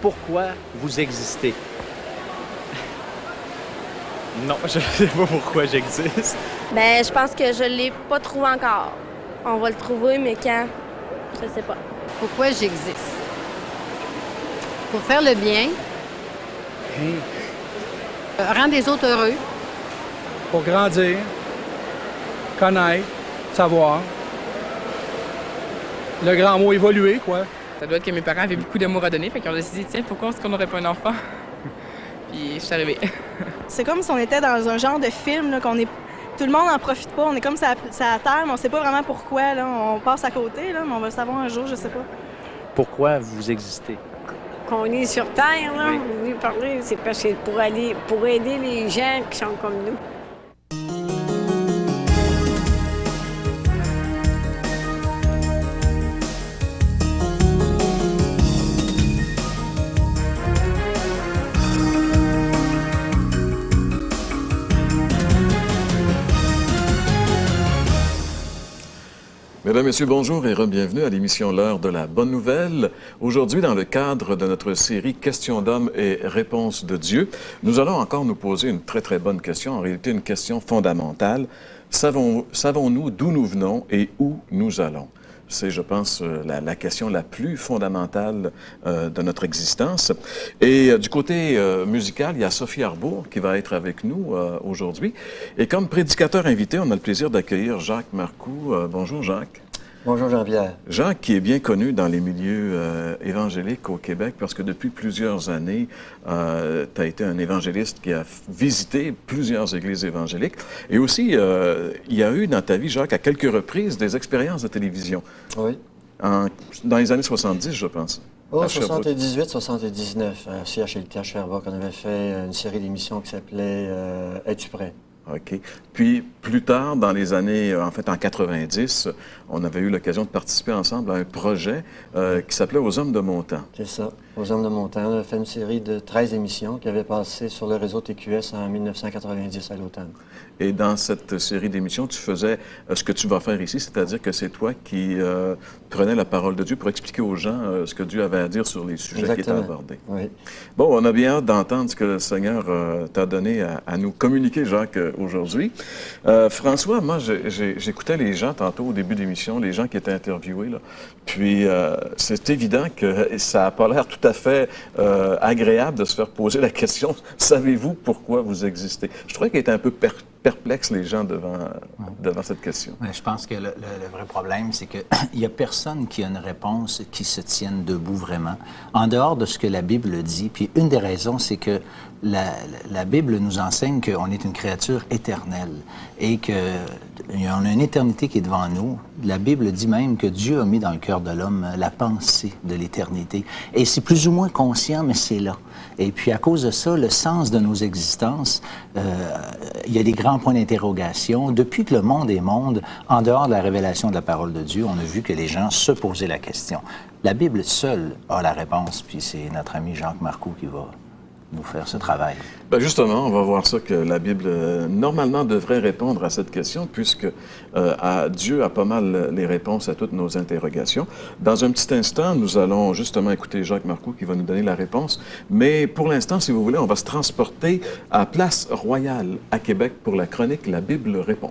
pourquoi vous existez? Non, je sais pas pourquoi j'existe. Ben, je pense que je l'ai pas trouvé encore. On va le trouver, mais quand? Je sais pas. Pourquoi j'existe? Pour faire le bien, rendre les autres heureux, Pour grandir, connaître, savoir. Le grand mot évoluer, quoi. Ça doit être que mes parents avaient beaucoup d'amour à donner, fait qu'on a décidé, tiens, pourquoi est-ce qu'on n'aurait pas un enfant? Puis je suis arrivée. C'est comme si on était dans un genre de film, là, qu'on est... Tout le monde n'en profite pas. On est comme ça à terre, mais on sait pas vraiment pourquoi. Là. On passe à côté, là, mais on va le savoir un jour, je sais pas. Pourquoi vous existez? Qu'on est sur Terre, là, vous voulez parler, c'est parce que pour aider les gens qui sont comme nous. Mesdames, Messieurs, bonjour et re-bienvenue à l'émission L'heure de la bonne nouvelle. Aujourd'hui, dans le cadre de notre série Questions d'hommes et réponses de Dieu, nous allons encore nous poser une très, très bonne question, en réalité une question fondamentale. Savons-nous d'où nous venons et où nous allons? C'est, je pense, la question la plus fondamentale de notre existence. Et du côté musical, il y a Sophie Arbour qui va être avec nous aujourd'hui. Et comme prédicateur invité, on a le plaisir d'accueillir Jacques Marcoux. Bonjour, Jacques. Bonjour Jean-Pierre. Jacques, qui est bien connu dans les milieux évangéliques au Québec, parce que depuis plusieurs années, tu as été un évangéliste qui a visité plusieurs églises évangéliques. Et aussi, il y a eu dans ta vie, Jacques, à quelques reprises, des expériences de télévision. Oui. Dans les années 70, je pense. Oh, 78, 79, à CHLT à Sherbrooke, on avait fait une série d'émissions qui s'appelait Es-tu prêt? OK. Puis, plus tard, dans les années, en 90, on avait eu l'occasion de participer ensemble à un projet qui s'appelait Aux Hommes de mon temps. C'est ça, Aux Hommes de mon temps. On a fait une série de 13 émissions qui avaient passé sur le réseau TQS en 1990 à l'automne. Et dans cette série d'émissions, tu faisais ce que tu vas faire ici, c'est-à-dire que c'est toi qui prenais la parole de Dieu pour expliquer aux gens ce que Dieu avait à dire sur les sujets qui étaient abordés. Oui. Bon, on a bien hâte d'entendre ce que le Seigneur t'a donné à nous communiquer, Jacques, aujourd'hui. François, moi, j'écoutais les gens tantôt au début de l'émission, les gens qui étaient interviewés, là. Puis, c'est évident que ça n'a pas l'air tout à fait agréable de se faire poser la question « Savez-vous pourquoi vous existez? » Je trouvais qu'ils étaient un peu perplexes, les gens, devant cette question. Mais je pense que le vrai problème, c'est qu'il n'y a personne qui a une réponse qui se tienne debout vraiment, en dehors de ce que la Bible dit. Puis une des raisons, c'est que la Bible nous enseigne qu'on est une créature éternelle et qu'on a une éternité qui est devant nous. La Bible dit même que Dieu a mis dans le cœur de l'homme la pensée de l'éternité. Et c'est plus ou moins conscient, mais c'est là. Et puis, à cause de ça, le sens de nos existences, il y a des grands points d'interrogation. Depuis que le monde est monde, en dehors de la révélation de la parole de Dieu, on a vu que les gens se posaient la question. La Bible seule a la réponse, puis c'est notre ami Jacques Marcoux qui va nous faire ce travail. Bien justement, on va voir ça que la Bible, normalement, devrait répondre à cette question, puisque Dieu a pas mal les réponses à toutes nos interrogations. Dans un petit instant, nous allons justement écouter Jacques Marcoux qui va nous donner la réponse. Mais pour l'instant, si vous voulez, on va se transporter à Place Royale à Québec pour la chronique La Bible répond.